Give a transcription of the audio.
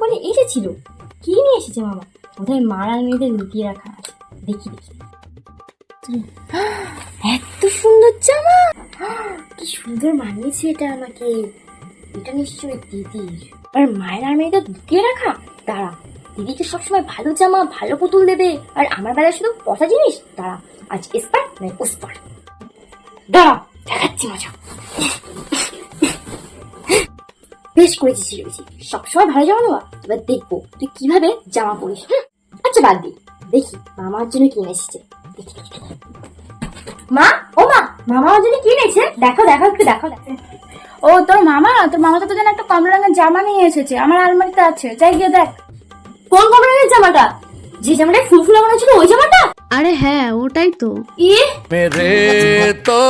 বলে এসেছিল। কি নিয়ে এসেছে মামা? বোধহয় মারার মেয়েদের লুকিয়ে রাখা আছে। দেখি দেখি। এত সুন্দর জামা, কি সুন্দর মানিয়েছে এটা আমাকে। এটা নিশ্চয়ই দিদির। আর মায়ের আর মেয়েদের লুকিয়ে রাখা। দাঁড়া, দিদিকে সবসময় ভালো জামা ভালো পুতুল দেবে, আর আমার বেলায় শুধু পচা জিনিস। দাঁড়া, আজ এসপার নয় ওসপার। দাঁড়া, দেখাচ্ছি মজা। বেশ করেছিস রেখেছি, সবসময় ভালো জামা দেওয়া। এবার দেখবো তুই কিভাবে জামা পরিস। আচ্ছা বাদ দি, দেখি মামার জন্য কিনে এসেছে। দেখি দেখি। মা, ও মা, মামা আমার জন্য কিনেছে। দেখো দেখো, একটু দেখো দেখো। ও তোর মামা তো তোর জন্য একটা কমলা রঙের জামা নিয়ে এসেছে, আমার আলমারিতে আছে, যাই গিয়ে দেখ। কোন কোম্পানির জামাটা? যে জামাটা ফুল ফুল লাগানো ছিল ওই জামাটা? আরে হ্যাঁ, ওটাই তো। ই मेरे तो